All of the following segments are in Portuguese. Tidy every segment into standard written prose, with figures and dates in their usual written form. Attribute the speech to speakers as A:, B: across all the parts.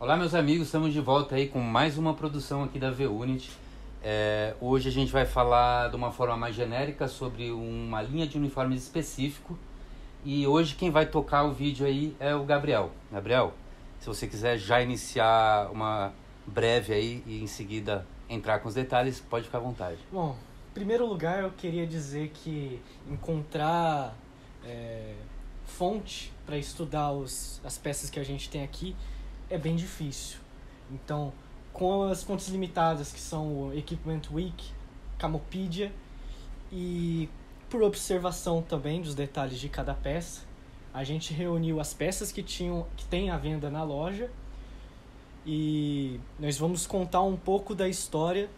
A: Olá, meus amigos, estamos de volta aí com mais uma produção aqui da V-Unit. Hoje a gente vai falar de uma forma mais genérica sobre uma linha de uniformes específico. E hoje quem vai tocar o vídeo aí é o Gabriel. Gabriel, se você quiser já iniciar uma breve aí e em seguida entrar com os detalhes, pode ficar à vontade.
B: Bom, em primeiro lugar eu queria dizer que encontrar fonte para estudar as peças que a gente tem aqui é bem difícil. Então, com as fontes limitadas que são o Equipment Week, Camopedia e por observação também dos detalhes de cada peça, a gente reuniu as peças que tem à venda na loja e nós vamos contar um pouco da história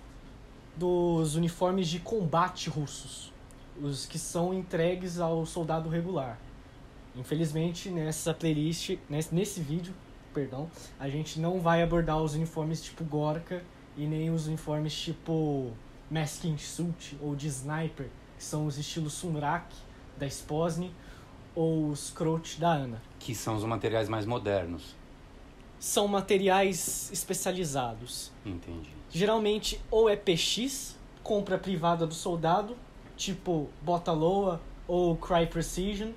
B: dos uniformes de combate russos, os que são entregues ao soldado regular. Infelizmente, nessa playlist, nesse vídeo, a gente não vai abordar os uniformes tipo Gorka e nem os uniformes tipo Masking Suit ou de Sniper, que são os estilos Sunrak da Spozny ou os Kroch da Ana.
A: Que são os materiais mais modernos.
B: São materiais especializados.
A: Entendi.
B: Geralmente ou é PX, compra privada do soldado, tipo Bota-Loa ou Cry Precision,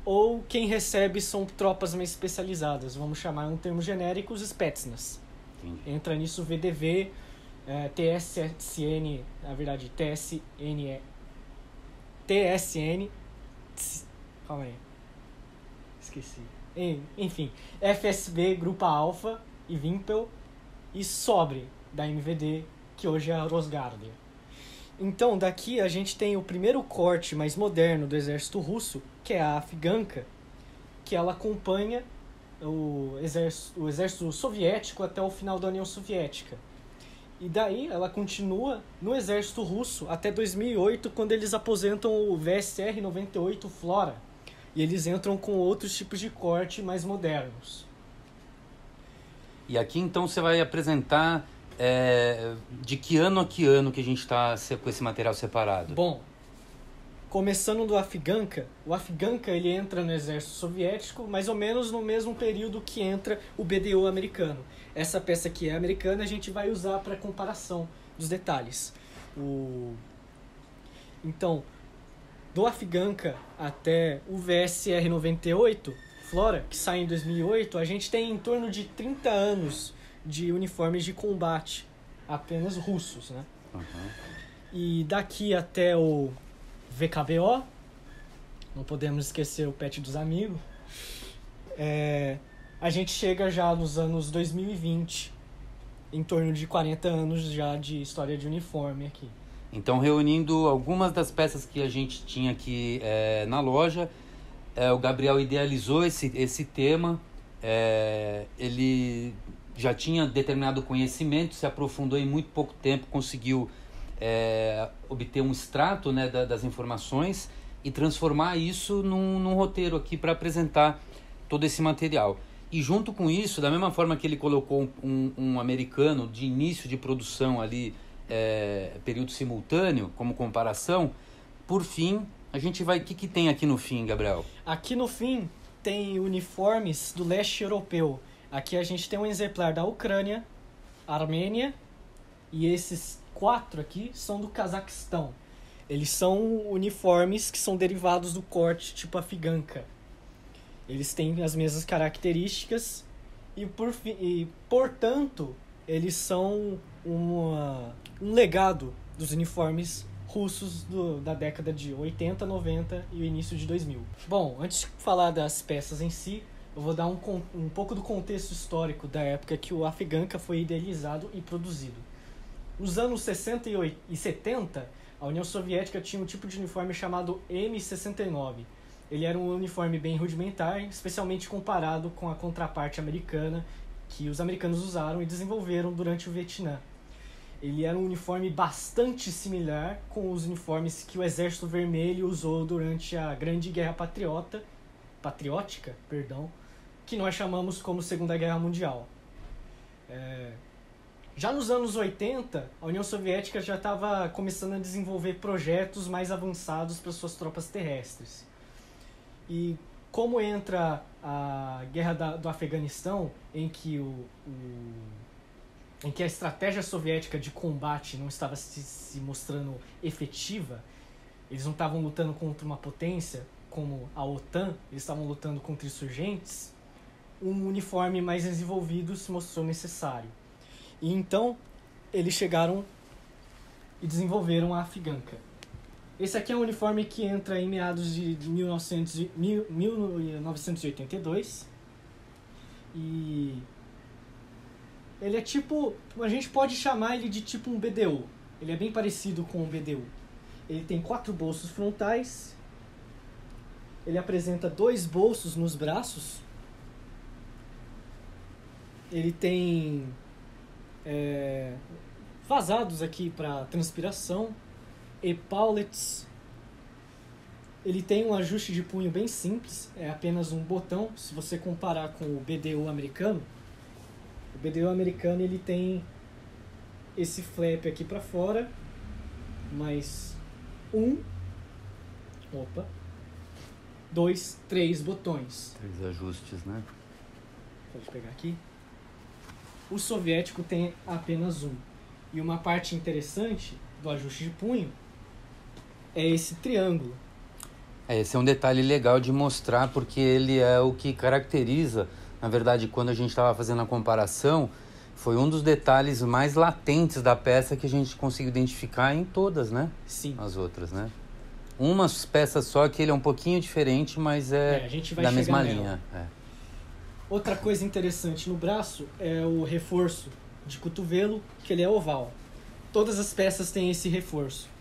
B: ou quem recebe são tropas mais especializadas, vamos chamar um termo genérico, os Spetsnaz.
A: Entendi.
B: Entra nisso o VDV, TSN, na verdade, TSN, calma aí, esqueci. Enfim, FSB, Grupo Alpha e Wimpel e Sobre, da MVD, que hoje é a Rosgardie. Então, daqui a gente tem o primeiro corte mais moderno do exército russo, que é a Afganka, que ela acompanha o exército soviético até o final da União Soviética. E daí ela continua no exército russo até 2008, quando eles aposentam o VSR 98 Flora. E eles entram com outros tipos de corte mais modernos.
A: E aqui então você vai apresentar de que ano a que ano que a gente está com esse material separado?
B: Bom, começando do Afganka, o Afganka ele entra no exército soviético mais ou menos no mesmo período que entra o BDO americano. Essa peça aqui é americana, a gente vai usar para comparação dos detalhes. Então, do Afganka até o VSR 98 Flora, que sai em 2008, a gente tem em torno de 30 anos de uniformes de combate, apenas russos, né?
A: Uhum.
B: E daqui até o VKBO, não podemos esquecer o Pet dos Amigos, a gente chega já nos anos 2020, em torno de 40 anos já de história de uniforme aqui.
A: Então, reunindo algumas das peças que a gente tinha aqui na loja, o Gabriel idealizou esse tema, ele já tinha determinado conhecimento, se aprofundou em muito pouco tempo, conseguiu obter um extrato, né, das informações e transformar isso num roteiro aqui para apresentar todo esse material. E junto com isso, da mesma forma que ele colocou um americano de início de produção ali, período simultâneo, como comparação, por fim, a gente vai... O que tem aqui no fim, Gabriel?
B: Aqui no fim tem uniformes do leste europeu. Aqui a gente tem um exemplar da Ucrânia, Armênia, e esses 4 aqui são do Cazaquistão. Eles são uniformes que são derivados do corte tipo Afganka. Eles têm as mesmas características e portanto, eles são um legado dos uniformes russos da década de 80, 90 e o início de 2000. Bom, antes de falar das peças em si, eu vou dar um pouco do contexto histórico da época que o Afganka foi idealizado e produzido. Nos anos 60 e 70, a União Soviética tinha um tipo de uniforme chamado M69. Ele era um uniforme bem rudimentar, especialmente comparado com a contraparte americana que os americanos usaram e desenvolveram durante o Vietnã. Ele era um uniforme bastante similar com os uniformes que o Exército Vermelho usou durante a Grande Guerra Patriótica, que nós chamamos como Segunda Guerra Mundial. Já nos anos 80, a União Soviética já estava começando a desenvolver projetos mais avançados para suas tropas terrestres. E como entra a guerra do Afeganistão, em que em que a estratégia soviética de combate não estava se mostrando efetiva, eles não estavam lutando contra uma potência como a OTAN, eles estavam lutando contra insurgentes, um uniforme mais desenvolvido se mostrou necessário. E então eles chegaram e desenvolveram a Afganka. Esse aqui é um uniforme que entra em meados de 1982. E ele é tipo, a gente pode chamar ele de tipo um BDU. Ele é bem parecido com o BDU. Ele tem 4 bolsos frontais. Ele apresenta 2 bolsos nos braços. Ele tem vazados aqui para transpiração. Epaulets. Ele tem um ajuste de punho bem simples, é apenas um botão. Se você comparar com o BDU americano, o BDU americano ele tem esse flap aqui para fora, mais 2, 3 botões.
A: 3 ajustes, né?
B: Pode pegar aqui. O soviético tem apenas um. E uma parte interessante do ajuste de punho é esse triângulo.
A: Esse é um detalhe legal de mostrar, porque ele é o que caracteriza, na verdade, quando a gente estava fazendo a comparação, foi um dos detalhes mais latentes da peça que a gente conseguiu identificar em todas, né?
B: Sim.
A: As outras, né? Umas peças só que ele é um pouquinho diferente, mas
B: a gente vai
A: da mesma
B: nela.
A: linha.
B: Outra coisa interessante no braço é o reforço de cotovelo, que ele é oval. Todas as peças têm esse reforço.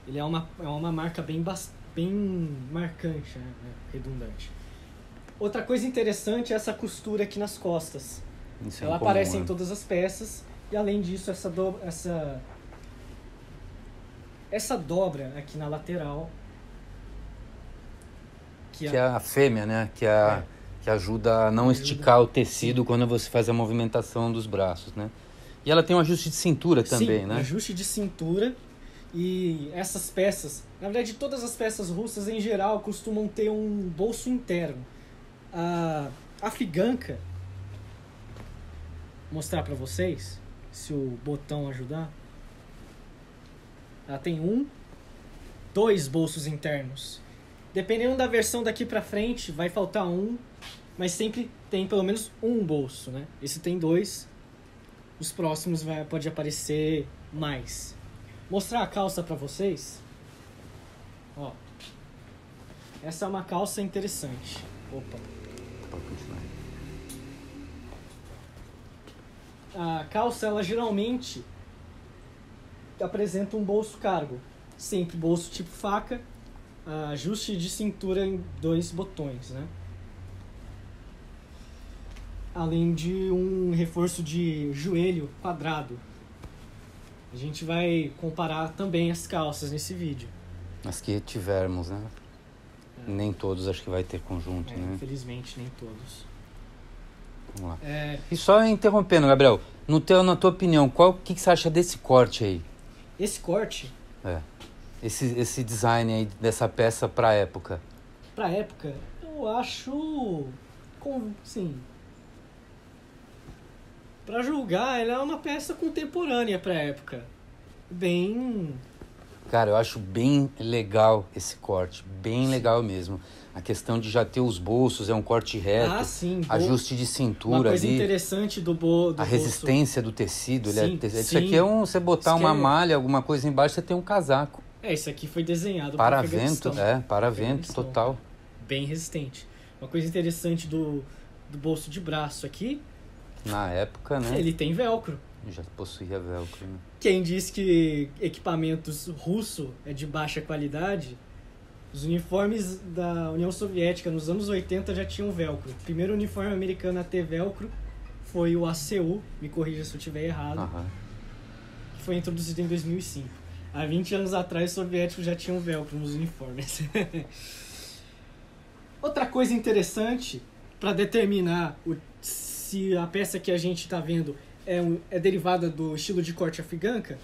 B: Ele é uma marca bem marcante, né? Redundante. Outra coisa interessante é essa costura aqui nas costas.
A: Isso é
B: Ela
A: incomum,
B: aparece
A: né?
B: em todas as peças. E além disso, essa dobra aqui na lateral.
A: Que é a fêmea, né? Que ajuda a não esticar o tecido quando você faz a movimentação dos braços, né? E ela tem um ajuste de cintura também,
B: Sim,
A: né?
B: ajuste de cintura. E essas peças, na verdade todas as peças russas em geral costumam ter um bolso interno. A Afganka, vou mostrar para vocês, se o botão ajudar. Ela tem 2 bolsos internos. Dependendo da versão daqui para frente, vai faltar mas sempre tem pelo menos um bolso, né? Esse tem 2, os próximos pode aparecer mais. Mostrar a calça para vocês. Ó. Essa é uma calça interessante. Opa.
A: Pode continuar.
B: A calça, ela geralmente apresenta um bolso cargo. Sempre bolso tipo faca. Ajuste de cintura em 2 botões, né? Além de um reforço de joelho quadrado. A gente vai comparar também as calças nesse vídeo.
A: As que tivermos, né? Nem todos acho que vai ter conjunto, né?
B: Infelizmente, nem todos.
A: Vamos lá. E só interrompendo, Gabriel, na tua opinião, o que você acha desse corte aí?
B: Esse corte?
A: Esse design aí dessa peça pra época?
B: Pra época, eu acho... Sim... Pra julgar, ela é uma peça contemporânea pra época.
A: Cara, eu acho bem legal esse corte. Bem legal mesmo. A questão de já ter os bolsos, é um corte reto.
B: Sim.
A: Ajuste de cintura ali.
B: Uma coisa interessante do bolso.
A: A resistência do tecido.
B: Sim,
A: isso aqui é você botar uma malha, alguma coisa embaixo, você tem um casaco.
B: Isso aqui foi desenhado
A: para vento. Para vento, total.
B: Bem resistente. Uma coisa interessante do bolso de braço aqui...
A: Na época, né?
B: Ele tem velcro.
A: Já possuía velcro, né?
B: Quem diz que equipamentos russo é de baixa qualidade, os uniformes da União Soviética nos anos 80 já tinham velcro. O primeiro uniforme americano a ter velcro foi o ACU, me corrija se eu estiver errado, que foi introduzido em 2005. Há 20 anos atrás, os soviéticos já tinham velcro nos uniformes. Outra coisa interessante para determinar se a peça que a gente está vendo é derivada do estilo de corte Afganka,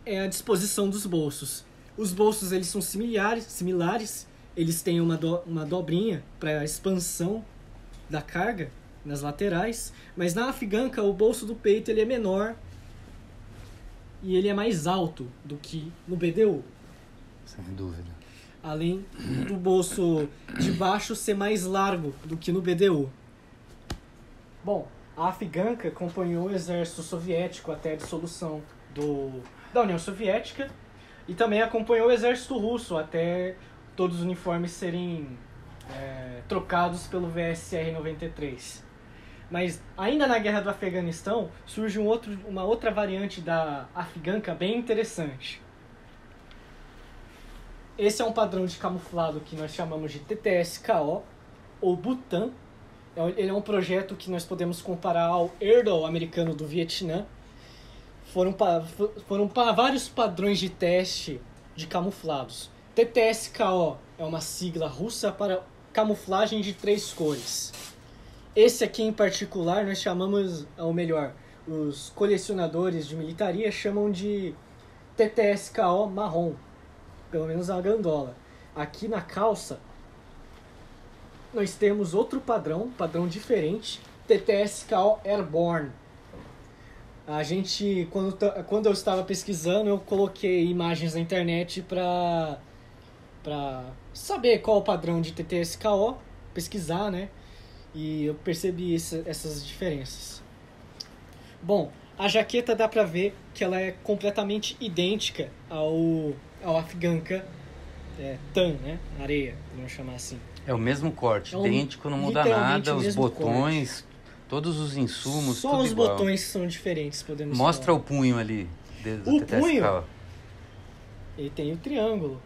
B: é a disposição dos bolsos. Os bolsos eles são similares, Eles têm uma dobrinha para expansão da carga nas laterais, mas na Afganka o bolso do peito ele é menor e ele é mais alto do que no BDU.
A: Sem dúvida.
B: Além do bolso de baixo ser mais largo do que no BDU. Bom, a Afganka acompanhou o exército soviético até a dissolução da União Soviética e também acompanhou o exército russo até todos os uniformes serem trocados pelo VSR-93. Mas ainda na Guerra do Afeganistão surge uma outra variante da Afganka bem interessante. Esse é um padrão de camuflado que nós chamamos de TTS-KO, ou Butan. Ele é um projeto que nós podemos comparar ao Erdol americano do Vietnã. Foram vários padrões de teste de camuflados. TTS-KO é uma sigla russa para camuflagem de 3 cores. Esse aqui em particular nós chamamos, ou melhor, os colecionadores de militaria chamam de TTS-KO marrom, pelo menos a gandola. Aqui na calça nós temos outro padrão diferente, TTS-KO Airborne. A gente, quando eu estava pesquisando, eu coloquei imagens na internet para saber qual o padrão de TTS-KO, pesquisar, né? E eu percebi essas diferenças. Bom, a jaqueta dá pra ver que ela é completamente idêntica ao Afganka tan, né? Areia, vamos chamar assim.
A: É o mesmo corte, idêntico, não muda nada, os botões, corte. Todos os insumos,
B: só
A: tudo
B: os
A: igual.
B: Botões são diferentes, podemos
A: Mostra
B: falar.
A: O punho ali.
B: O punho, ele tem o triângulo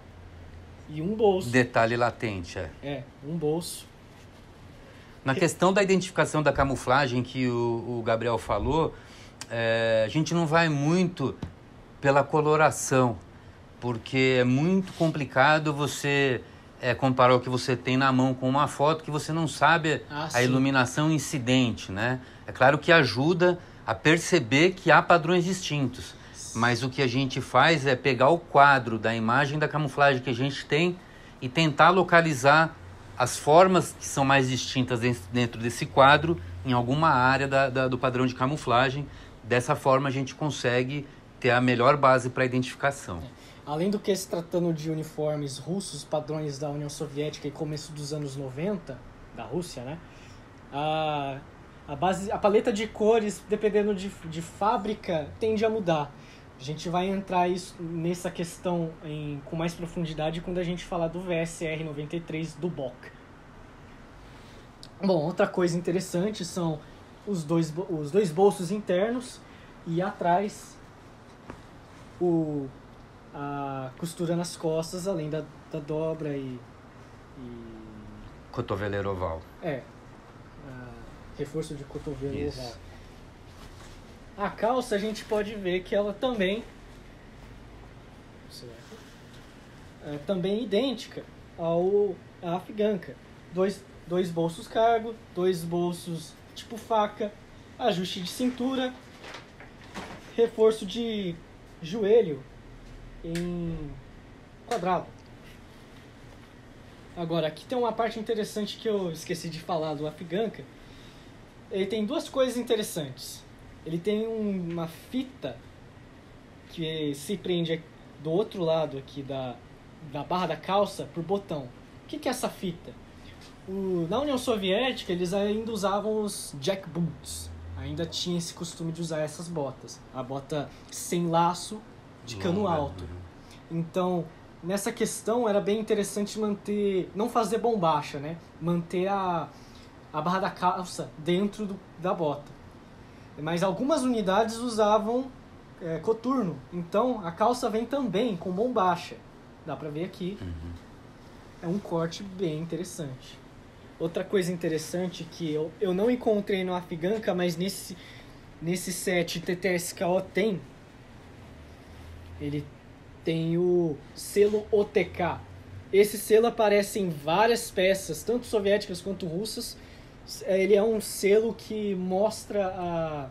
B: e um bolso.
A: Detalhe latente,
B: um bolso.
A: Na questão da identificação da camuflagem que o Gabriel falou, a gente não vai muito pela coloração, porque é muito complicado você comparar o que você tem na mão com uma foto que você não sabe a iluminação incidente, né? É claro que ajuda a perceber que há padrões distintos, mas o que a gente faz é pegar o quadro da imagem da camuflagem que a gente tem e tentar localizar as formas que são mais distintas dentro desse quadro em alguma área do padrão de camuflagem. Dessa forma a gente consegue ter a melhor base para a identificação.
B: Além do que, se tratando de uniformes russos, padrões da União Soviética e começo dos anos 90, da Rússia, né? A paleta de cores, dependendo de fábrica, tende a mudar. A gente vai entrar nessa questão com mais profundidade quando a gente falar do VSR-93 do BOK. Bom, outra coisa interessante são os dois bolsos internos e atrás a costura nas costas, além da dobra e...
A: Cotoveleiro oval.
B: Reforço de cotovelo oval. A calça a gente pode ver que ela também é também idêntica à Afganka. Dois bolsos cargo, 2 bolsos tipo faca, ajuste de cintura, reforço de joelho em quadrado. Agora, aqui tem uma parte interessante que eu esqueci de falar do Afganka. Ele tem 2 coisas interessantes. Ele tem uma fita que se prende do outro lado aqui da barra da calça por botão. O que é essa fita? Na União Soviética, eles ainda usavam os jack boots. Ainda tinha esse costume de usar essas botas. A bota sem laço, de cano alto. Então, nessa questão, era bem interessante não fazer bombacha, né? Manter a barra da calça dentro da bota. Mas algumas unidades usavam coturno. Então, a calça vem também com bombacha. Dá pra ver aqui. É um corte bem interessante. Outra coisa interessante que eu não encontrei no Afganka, mas nesse set TTS-KO tem. Ele tem o selo OTK. Esse selo aparece em várias peças, tanto soviéticas quanto russas. Ele é um selo que mostra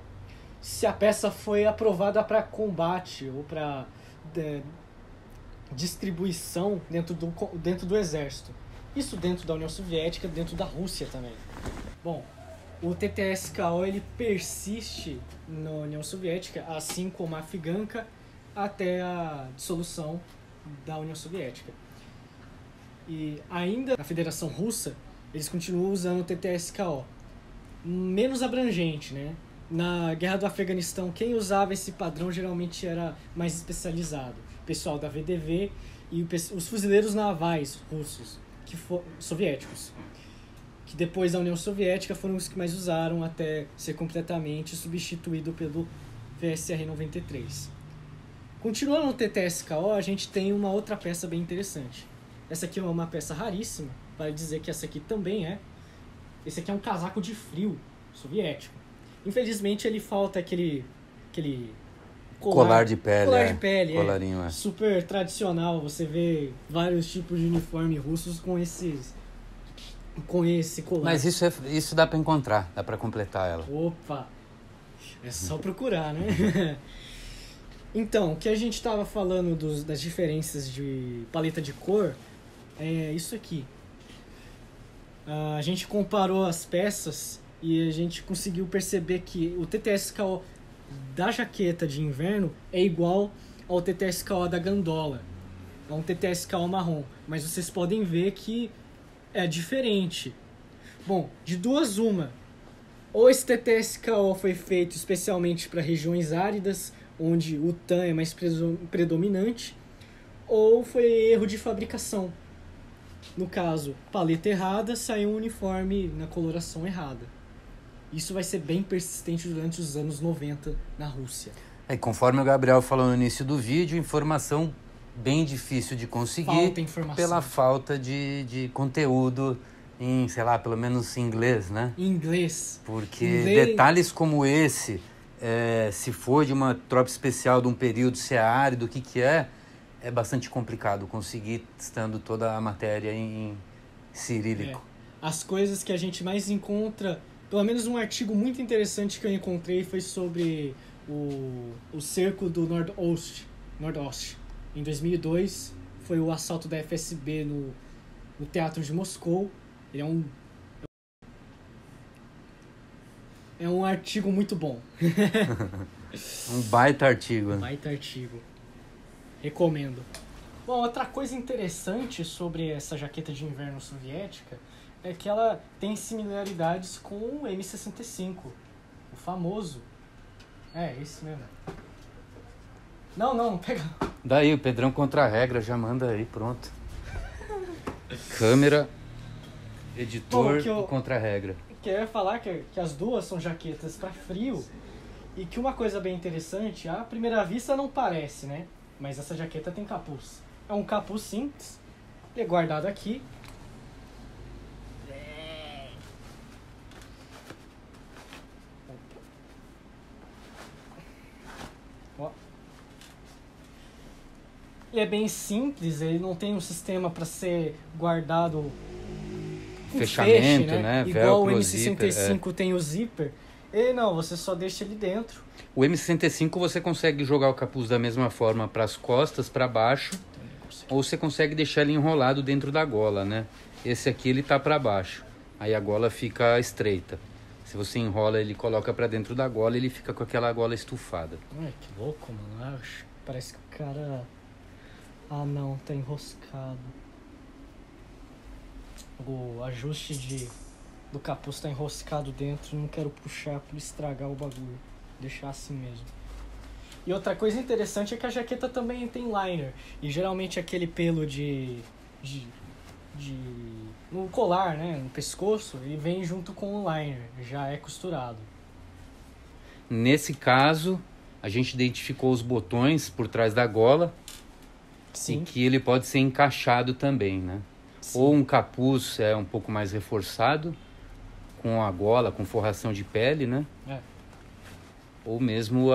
B: se a peça foi aprovada para combate ou para distribuição dentro do exército. Isso dentro da União Soviética, dentro da Rússia também. Bom, o TTS-KO ele persiste na União Soviética, assim como a Afganka, até a dissolução da União Soviética. E ainda na Federação Russa, eles continuam usando o TTS-KO, menos abrangente, né? Na Guerra do Afeganistão, quem usava esse padrão geralmente era mais especializado. O pessoal da VDV e os fuzileiros navais russos, soviéticos, que depois da União Soviética foram os que mais usaram até ser completamente substituído pelo VSR-93. Continuando no TTS-KO, a gente tem uma outra peça bem interessante. Essa aqui é uma peça raríssima, para dizer que essa aqui também é. Esse aqui é um casaco de frio soviético. Infelizmente ele falta aquele
A: colar de pele.
B: Colar de pele,
A: Colarinho,
B: super tradicional. Você vê vários tipos de uniforme russos com esse colar.
A: Mas isso dá para encontrar, dá para completar ela.
B: Opa! É só procurar, né? Então, o que a gente estava falando das diferenças de paleta de cor é isso aqui. A gente comparou as peças e a gente conseguiu perceber que o TTS-KO da jaqueta de inverno é igual ao TTS-KO da gandola. É um TTS-KO marrom, mas vocês podem ver que é diferente. Bom, de duas uma. Ou esse TTS-KO foi feito especialmente para regiões áridas, onde o TAN é mais predominante, ou foi erro de fabricação. No caso, paleta errada, saiu um uniforme na coloração errada. Isso vai ser bem persistente durante os anos 90 na Rússia.
A: Conforme o Gabriel falou no início do vídeo, informação bem difícil de conseguir pela falta de conteúdo em, sei lá, pelo menos em inglês, né?
B: Inglês.
A: Porque detalhes como esse, se for de uma tropa especial de um período, se é árido, o que é bastante complicado conseguir estando toda a matéria em cirílico.
B: As coisas que a gente mais encontra, pelo menos um artigo muito interessante que eu encontrei foi sobre o cerco do Nordost. Em 2002, foi o assalto da FSB no Teatro de Moscou. Ele é um artigo muito bom.
A: Um baita artigo.
B: Baita artigo. Recomendo. Bom, outra coisa interessante sobre essa jaqueta de inverno soviética é que ela tem similaridades com o M65, o famoso. Esse mesmo. Não, pega.
A: Daí, o Pedrão contra a regra, já manda aí, pronto. Câmera, editor e contra a regra.
B: Eu ia falar que as duas são jaquetas para frio e que uma coisa bem interessante, à primeira vista não parece, né? Mas essa jaqueta tem capuz. É um capuz simples, ele é guardado aqui. Ele é bem simples, ele não tem um sistema para ser guardado
A: fechamento,
B: feche,
A: né?
B: Igual
A: velcro,
B: o M65
A: zíper,
B: tem o zíper. E não, você só deixa ele dentro.
A: O M65 você consegue jogar o capuz da mesma forma para as costas, para baixo, ou você consegue deixar ele enrolado dentro da gola, né? Esse aqui ele tá para baixo, aí a gola fica estreita. Se você enrola ele, coloca para dentro da gola, ele fica com aquela gola estufada.
B: Ai, que louco, mano. Parece que o cara... Ah, não, tá enroscado. O ajuste do capuz tá enroscado dentro. Não quero puxar pra estragar o bagulho. Deixar assim mesmo. E outra coisa interessante é que a jaqueta também tem liner. E geralmente aquele pelo no colar, né, no pescoço, ele vem junto com o liner. Já é costurado.
A: Nesse caso, a gente identificou os botões por trás da gola.
B: Sim.
A: E que ele pode ser encaixado também, né? Sim. Ou um capuz um pouco mais reforçado, com a gola, com forração de pele, né? Ou mesmo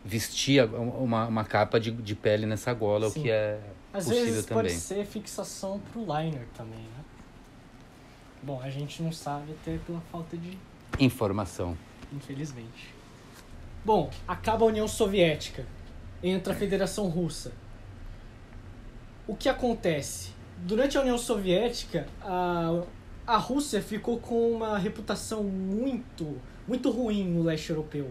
A: vestir uma capa de pele nessa gola, Sim. O que é
B: Às
A: possível
B: vezes
A: também.
B: Pode ser fixação pro liner também, né? Bom, a gente não sabe até pela falta de
A: informação.
B: Infelizmente. Bom, acaba a União Soviética. Entra a Federação Russa. O que acontece? Durante a União Soviética, a Rússia ficou com uma reputação muito, muito ruim no leste europeu.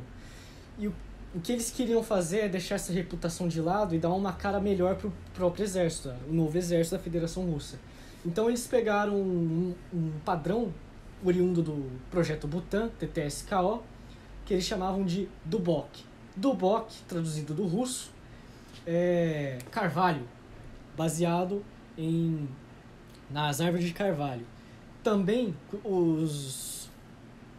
B: E o que eles queriam fazer é deixar essa reputação de lado e dar uma cara melhor para o próprio exército, o novo exército da Federação Russa. Então eles pegaram um padrão oriundo do projeto Butan, TTSKO, que eles chamavam de Dubok. Dubok, traduzido do russo, é carvalho, baseado nas árvores de carvalho. Também,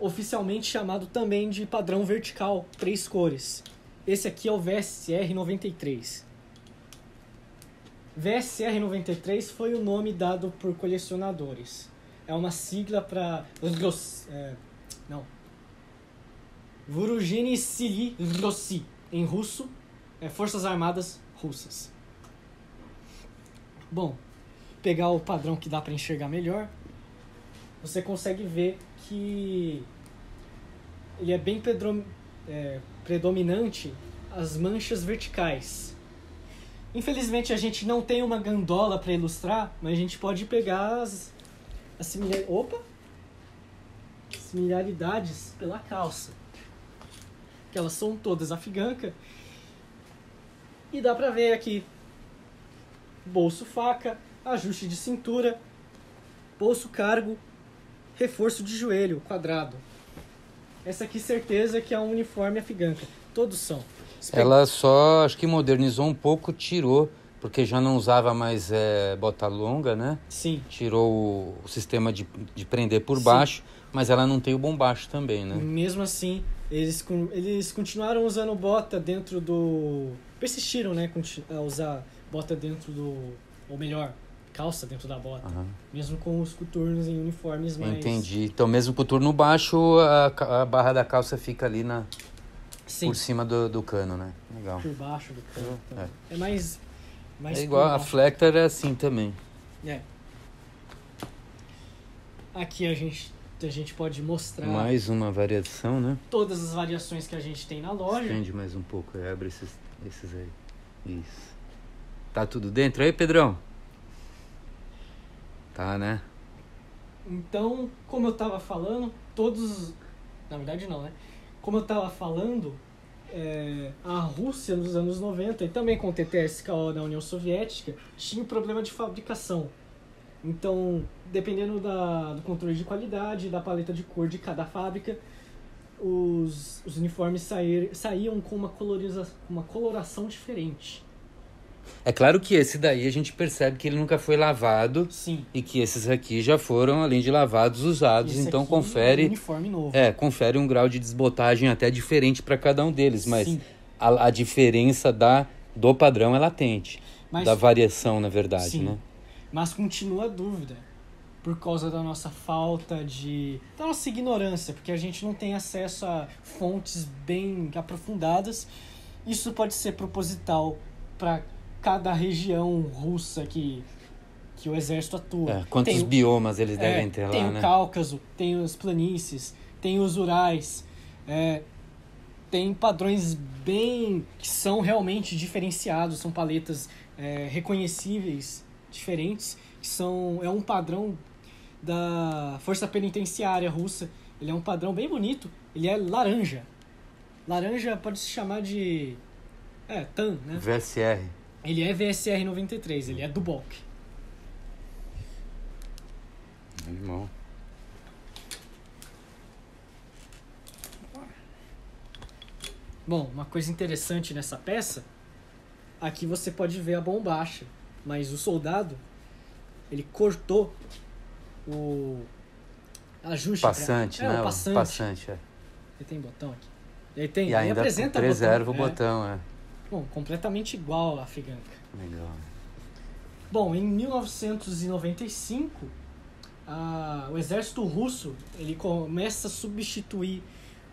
B: oficialmente chamado também de padrão vertical, 3 cores. Esse aqui é o VSR 93. VSR 93 foi o nome dado por colecionadores. É uma sigla para Vooruzheny Sily Rossi, em russo, Forças Armadas Russas. Bom, pegar o padrão que dá para enxergar melhor, você consegue ver que ele é bem predominante as manchas verticais. Infelizmente a gente não tem uma gandola para ilustrar, mas a gente pode pegar as similaridades pela calça, que elas são todas afiganca, e dá pra ver aqui bolso faca, ajuste de cintura, bolso cargo, reforço de joelho quadrado. Essa aqui certeza que é um uniforme afiganca, todos são.
A: Ela só, acho que modernizou um pouco, tirou, porque já não usava mais bota longa, né?
B: Sim.
A: Tirou o sistema de prender por baixo, mas ela não tem o bombacho também, né?
B: Mesmo assim, eles continuaram usando bota dentro do... Persistiram, né, a usar bota dentro do... Ou melhor, calça dentro da bota. Uhum. Mesmo com os coturnos em uniformes mais...
A: Entendi. Então, mesmo coturno baixo, a barra da calça fica ali por cima do cano, né? Legal.
B: Por baixo do cano. Então. É mais
A: é igual, a Flector é assim também.
B: Aqui a gente pode mostrar...
A: Mais uma variação, né?
B: Todas as variações que a gente tem na loja.
A: Estende mais um pouco, abre esses aí. Isso. Tá tudo dentro aí, Pedrão? Tá, né?
B: Então, como eu tava falando, na verdade não, né? Como eu tava falando, a Rússia nos anos 90, e também com o TTSKO na União Soviética, tinha um problema de fabricação. Então, dependendo do controle de qualidade, da paleta de cor de cada fábrica, os uniformes saíam com uma coloração diferente.
A: É claro que esse daí a gente percebe que ele nunca foi lavado.
B: Sim.
A: E que esses aqui já foram, além de lavados, usados.
B: Esse
A: então
B: aqui
A: confere...
B: é um uniforme novo.
A: Confere um grau de desbotagem até diferente para cada um deles. Mas
B: Sim.
A: a diferença do padrão é latente. Da variação, na verdade,
B: sim.
A: né?
B: Mas continua a dúvida. Por causa da nossa da nossa ignorância. Porque a gente não tem acesso a fontes bem aprofundadas. Isso pode ser proposital para cada região russa que o exército atua.
A: Quantos biomas eles devem ter lá, né?
B: Tem o Cáucaso, tem as planícies, tem os Urais, tem padrões que são realmente diferenciados, são paletas reconhecíveis, diferentes, que é um padrão da Força Penitenciária Russa. Ele é um padrão bem bonito, ele é laranja. Laranja pode se chamar de TAN, né?
A: VSR.
B: Ele é VSR 93, ele é Dubok.
A: Animal.
B: Bom, uma coisa interessante nessa peça, aqui você pode ver a bombacha, mas o soldado, ele cortou o ajuste.
A: Passante, né?
B: O passante.
A: Passante,
B: Ele tem botão aqui.
A: E ainda
B: apresenta
A: preserva o botão,
B: Bom, completamente igual a afiganca.
A: Legal.
B: Bom, em 1995, o exército russo ele começa a substituir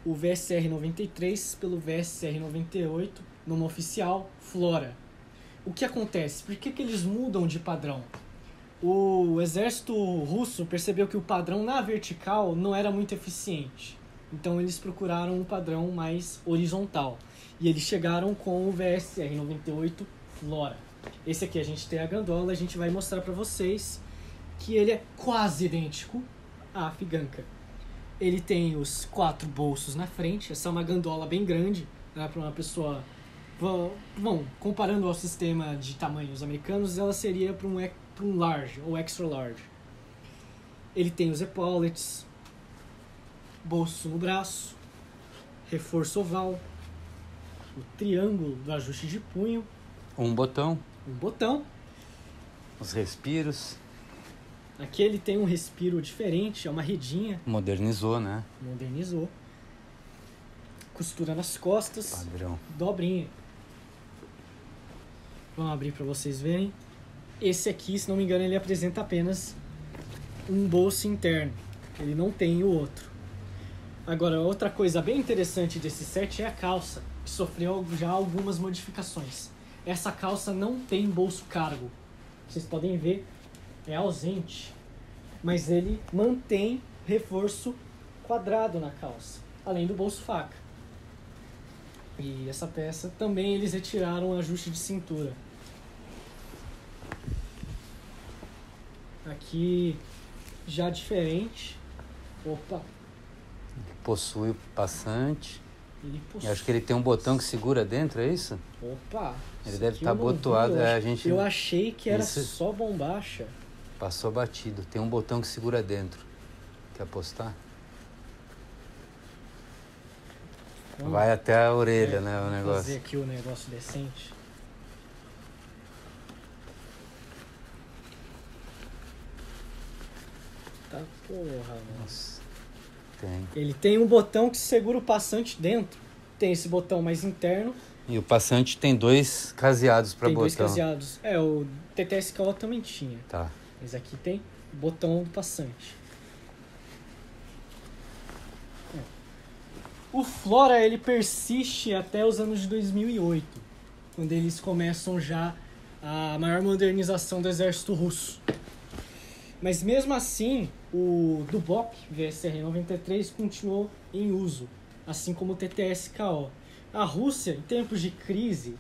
B: o VSR 93 pelo VSR 98 numa oficial Flora. O que acontece? Por que eles mudam de padrão? O exército russo percebeu que o padrão na vertical não era muito eficiente. Então eles procuraram um padrão mais horizontal. E eles chegaram com o VSR 98 Flora. Esse aqui a gente tem a gandola, a gente vai mostrar pra vocês que ele é quase idêntico à Afganka. Ele tem os 4 bolsos na frente, essa é uma gandola bem grande, né, para uma pessoa... Bom, comparando ao sistema de tamanhos americanos, ela seria para um large ou extra large. Ele tem os epaulets, bolso no braço, reforço oval, o triângulo do ajuste de punho,
A: Um botão,
B: um botão.
A: os respiros,
B: Aqui ele tem um respiro diferente, é uma redinha,
A: modernizou, né?
B: modernizou. Costura nas costas,
A: Padrão.
B: dobrinha. Vamos abrir para vocês verem. Esse aqui, se não me engano, ele apresenta apenas um bolso interno. Ele não tem o outro. Agora, outra coisa bem interessante desse set é a calça, que sofreu já algumas modificações. Essa calça não tem bolso cargo. Vocês podem ver, é ausente. Mas ele mantém reforço quadrado na calça, além do bolso faca. E essa peça também eles retiraram o ajuste de cintura. Aqui já diferente. Opa,
A: Possui o passante.
B: ele
A: Eu
B: possui.
A: acho que ele tem um botão que segura dentro, é isso?
B: Opa,
A: Ele
B: isso
A: deve
B: aqui
A: estar
B: eu não vi,
A: abotoado.
B: eu
A: É,
B: ach-
A: a gente
B: Eu achei que era
A: Isso-
B: só bombacha.
A: passou batido. Tem um botão que segura dentro. Quer apostar?
B: Vamos
A: Vai até a orelha, né, o
B: fazer
A: negócio.
B: aqui o negócio decente. Tá porra, mano.
A: Nossa, tem.
B: Ele tem um botão que segura o passante dentro. Tem esse botão mais interno.
A: E o passante tem 2 caseados para
B: Tem
A: botão.
B: 2 caseados. É, o TTSK também tinha.
A: Tá.
B: Mas aqui tem o botão do passante. É. O Flora, ele persiste até os anos de 2008. Quando eles começam já a maior modernização do exército russo. Mas mesmo assim, o Dubok VSR-93 continuou em uso, assim como o TTSKO. A Rússia, em tempos de crise,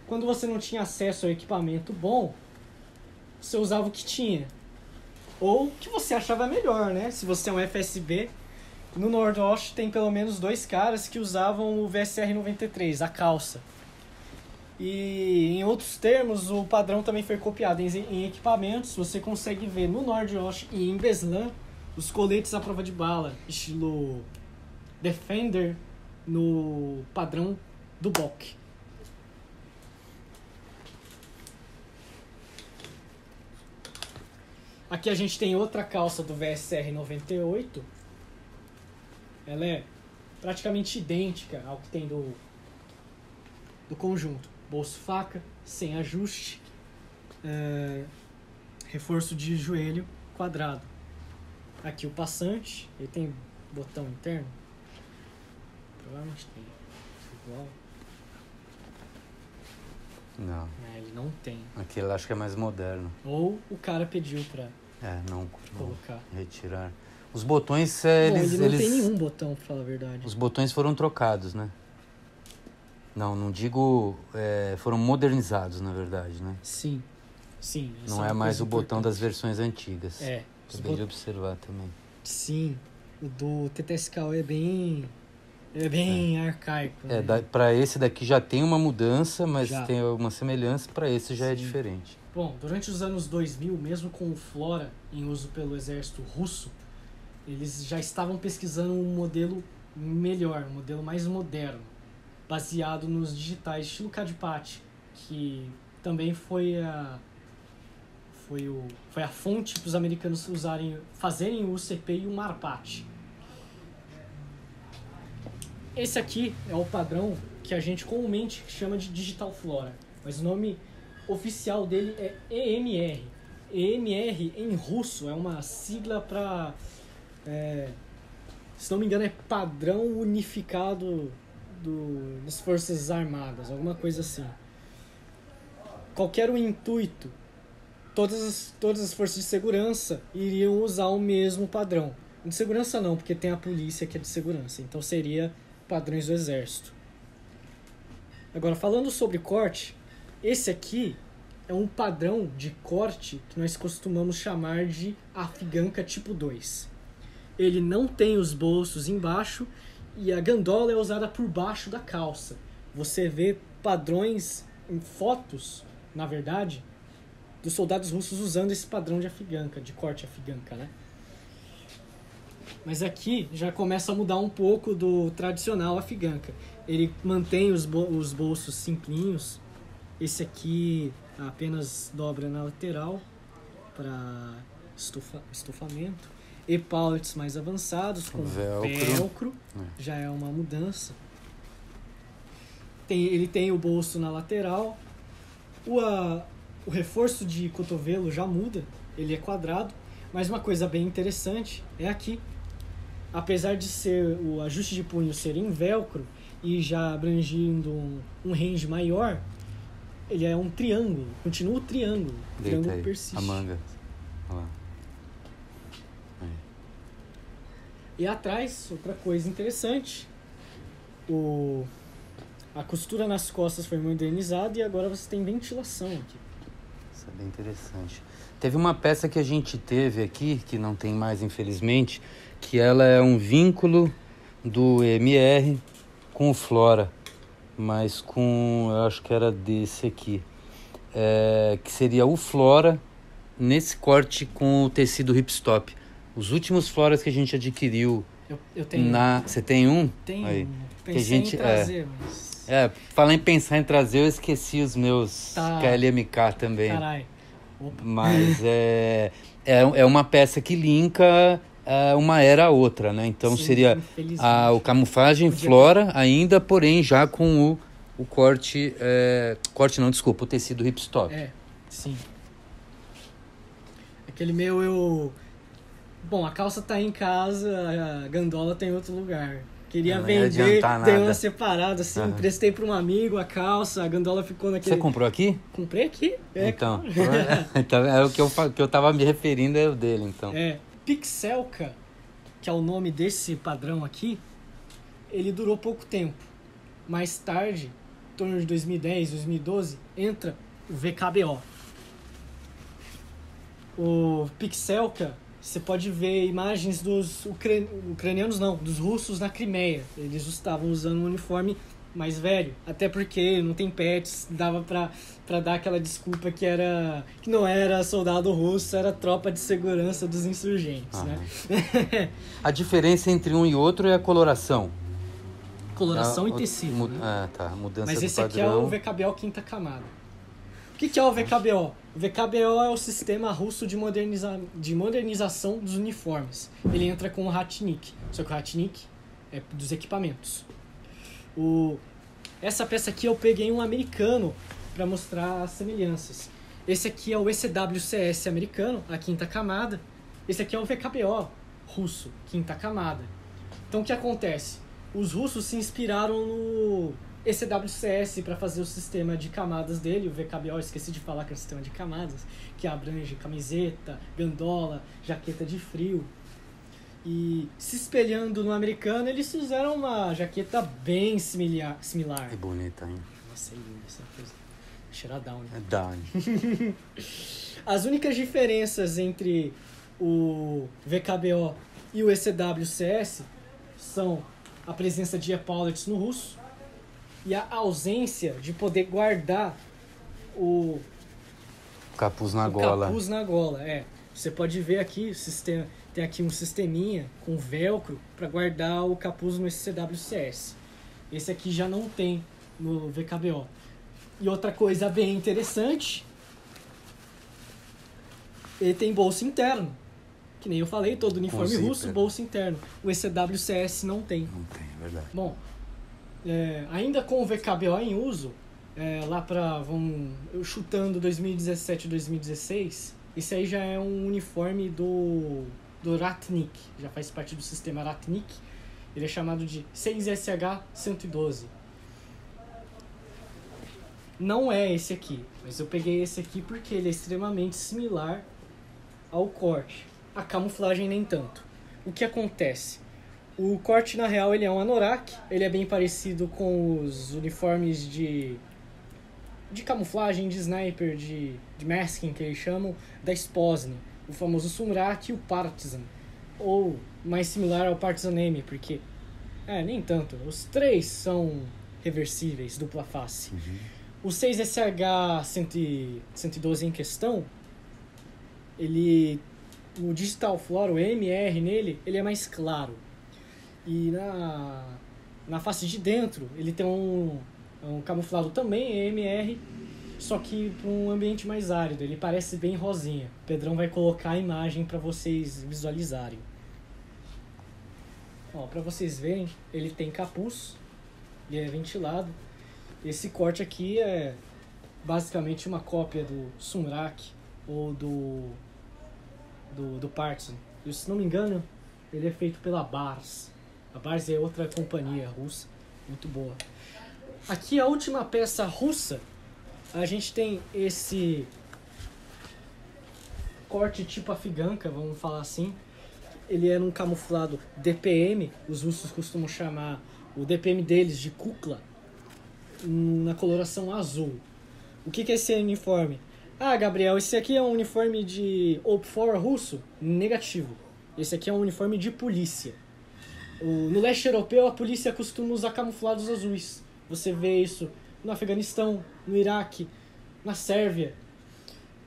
B: quando você não tinha acesso ao equipamento bom, você usava o que tinha. Ou o que você achava melhor, né? Se você é um FSB, no Nordost tem pelo menos 2 caras que usavam o VSR-93, a calça. E em outros termos, o padrão também foi copiado em equipamentos. Você consegue ver no Nordost e em Beslan os coletes à prova de bala, estilo Defender, no padrão do Bok. Aqui a gente tem outra calça do VSR-98. Ela é praticamente idêntica ao que tem do conjunto. Bolso faca, sem ajuste, reforço de joelho quadrado. Aqui o passante, ele tem botão interno? Provavelmente tem. Igual.
A: Não.
B: Ele não tem.
A: Aquele acho que é mais moderno.
B: Ou o cara pediu pra
A: Não
B: colocar.
A: retirar. Os botões,
B: Bom,
A: eles...
B: ele não tem nenhum botão, pra falar a verdade.
A: Os botões foram trocados, né? Não digo... foram modernizados, na verdade, né?
B: Sim. Sim. essa
A: Não
B: uma
A: é mais
B: coisa
A: o botão
B: importante.
A: das versões antigas.
B: Os
A: Acabei de observar também.
B: Sim. O do TTSKO é bem arcaico. Né?
A: Para esse daqui já tem uma mudança, mas
B: Já.
A: tem uma semelhança. Para esse já é
B: Sim.
A: diferente.
B: Bom, durante os anos 2000, mesmo com o Flora em uso pelo exército russo, eles já estavam pesquisando um modelo melhor, um modelo mais moderno, baseado nos digitais estilo Cadpat, que também foi a fonte para os americanos fazerem o UCP e o Marpat. Esse aqui é o padrão que a gente comumente chama de Digital Flora, mas o nome oficial dele é EMR. EMR em russo é uma sigla para, se não me engano, é Padrão Unificado das Forças Armadas, alguma coisa assim. Qual que era o intuito? Todas as forças de segurança iriam usar o mesmo padrão. De segurança não, porque tem a polícia que é de segurança, então seria padrões do exército. Agora, falando sobre corte, esse aqui é um padrão de corte que nós costumamos chamar de Afganca tipo 2. Ele não tem os bolsos embaixo e a gandola é usada por baixo da calça. Você vê padrões em fotos, na verdade, dos soldados russos usando esse padrão de Afganca, de corte Afganca, né? Mas aqui já começa a mudar um pouco do tradicional Afganca. Ele mantém os bolsos simplinhos. Esse aqui apenas dobra na lateral para estofamento. Epaulets mais avançados com velcro. Já é uma mudança. Ele tem o bolso na lateral. O reforço de cotovelo já muda. Ele é quadrado. Mas uma coisa bem interessante é aqui. Apesar de ser o ajuste de punho ser em velcro e já abrangindo um range maior, ele é um triângulo. Continua o triângulo. O triângulo persiste.
A: A manga. Olha lá.
B: E atrás, outra coisa interessante, a costura nas costas foi modernizada e agora você tem ventilação aqui.
A: Isso é bem interessante. Teve uma peça que a gente teve aqui, que não tem mais infelizmente, que ela é um vínculo do MR com o Flora, mas eu acho que era desse aqui, que seria o Flora nesse corte com o tecido hipstop. Os últimos Floras que a gente adquiriu.
B: Eu tenho.
A: Você tem um?
B: Tenho.
A: Aí.
B: Pensei em trazer, mas...
A: falar em pensar em trazer, eu esqueci os meus KLMK também.
B: Caralho. Opa.
A: Mas é uma peça que linka uma era a outra, né? Então sim, seria o camuflagem Flora ainda, porém já com o corte... o tecido hipstop.
B: Sim. Aquele meu Bom, a calça tá em casa, a gandola tá em outro lugar. Queria vender, dei uma separada, assim, emprestei pra um amigo a calça, a gandola ficou naquele...
A: Você comprou aqui?
B: Comprei aqui.
A: Então, é o que eu tava me referindo, é o dele, então.
B: Pixelka, que é o nome desse padrão aqui, ele durou pouco tempo. Mais tarde, em torno de 2010, 2012, entra o VKBO. O Pixelka, você pode ver imagens dos ucranianos, não, dos russos na Crimeia. Eles estavam usando um uniforme mais velho, até porque não tem pets, dava pra dar aquela desculpa que não era soldado russo, era tropa de segurança dos insurgentes, né?
A: A diferença entre um e outro é a coloração.
B: Coloração e tecido,
A: né? Mudança do padrão.
B: Mas esse aqui é o VKBO quinta camada. O que é o VKBO? O VKBO é o sistema russo de modernização dos uniformes. Ele entra com o Ratnik, só que o Ratnik é dos equipamentos. Essa peça aqui eu peguei um americano para mostrar as semelhanças. Esse aqui é o ECWCS americano, a quinta camada. Esse aqui é o VKBO russo, quinta camada. Então o que acontece? Os russos se inspiraram no ECWCS para fazer o sistema de camadas dele, o VKBO, esqueci de falar que é o sistema de camadas, que abrange camiseta, gandola, jaqueta de frio. E se espelhando no americano, eles fizeram uma jaqueta bem similar.
A: Que bonita, hein?
B: Nossa, é linda essa coisa. Cheira down, né?
A: É down.
B: As únicas diferenças entre o VKBO e o ECWCS são a presença de epaulets no russo e a ausência de poder guardar o
A: capuz na gola.
B: Capuz na gola, Você pode ver aqui, tem aqui um sisteminha com velcro para guardar o capuz no CWCS. Esse aqui já não tem no VKBO. E outra coisa bem interessante, ele tem bolso interno. Que nem eu falei, todo uniforme russo, bolso interno. O ECWCS não tem.
A: Não tem, é verdade.
B: Bom, ainda com o VKBO em uso, lá para, chutando 2017 e 2016, esse aí já é um uniforme do Ratnik, já faz parte do sistema Ratnik. Ele é chamado de 6SH-112. Não é esse aqui, mas eu peguei esse aqui porque ele é extremamente similar ao corte. A camuflagem nem tanto. O que acontece? O corte, na real, ele é um anorak. Ele é bem parecido com os uniformes de camuflagem, de sniper, de masking, que eles chamam, da Spozny, o famoso Sunrak e o Partizan, ou mais similar ao Partizan M, porque, nem tanto, os três são reversíveis, dupla face. O 6SH-112 em questão, o Digital Floor, o MR nele, ele é mais claro. E na face de dentro, ele tem um camuflado também, MR, só que para um ambiente mais árido. Ele parece bem rosinha. O Pedrão vai colocar a imagem para vocês visualizarem. Para vocês verem, ele tem capuz, ele é ventilado. Esse corte aqui é basicamente uma cópia do Sunrak ou do Partizan. E se não me engano, ele é feito pela Bars. A Bars é outra companhia russa, muito boa. Aqui a última peça russa, a gente tem esse corte tipo afganca, vamos falar assim. Ele é num camuflado DPM, os russos costumam chamar o DPM deles de Kukla, na coloração azul. O que é esse uniforme? Gabriel, esse aqui é um uniforme de OP4 russo? Negativo. Esse aqui é um uniforme de polícia. No leste europeu, a polícia costuma usar camuflados azuis. Você vê isso no Afeganistão, no Iraque, na Sérvia,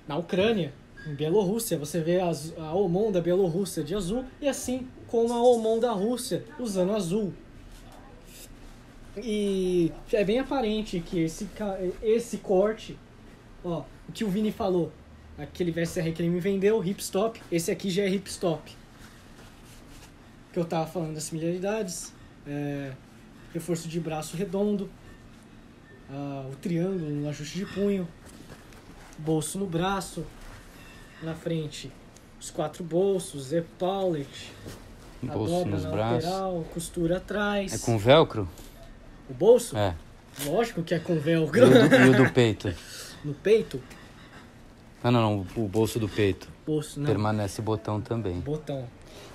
B: na Ucrânia, em Bielorrússia. Você vê a OMON da Bielorrússia de azul, e assim como a OMON da Rússia usando azul. E é bem aparente que esse corte, o que o Vini falou, aquele VSR que ele me vendeu, hipstop, esse aqui já é hipstop. Que eu tava falando das similaridades, reforço de braço redondo, o triângulo no ajuste de punho, bolso no braço, na frente os 4 bolsos, epaulet,
A: bolso nos
B: na
A: braços,
B: lateral, costura atrás.
A: É com velcro?
B: O bolso?
A: É.
B: Lógico que é com velcro.
A: E o do peito?
B: No peito?
A: Não, o bolso do peito.
B: Bolso, não.
A: Permanece botão também.
B: Botão.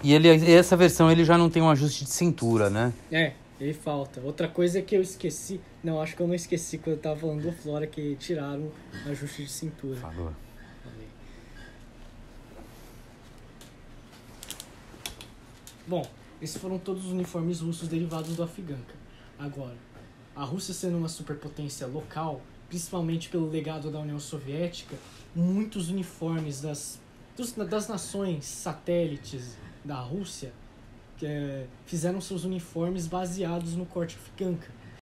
A: E essa versão ele já não tem um ajuste de cintura, né?
B: Ele falta. Outra coisa que eu esqueci, acho que eu não esqueci quando eu tava falando do Flora, que tiraram o ajuste de cintura.
A: Falou.
B: Bom, esses foram todos os uniformes russos derivados do Afganka. Agora, a Rússia sendo uma superpotência local, principalmente pelo legado da União Soviética, muitos uniformes das nações satélites da Rússia fizeram seus uniformes baseados no corte Afganka.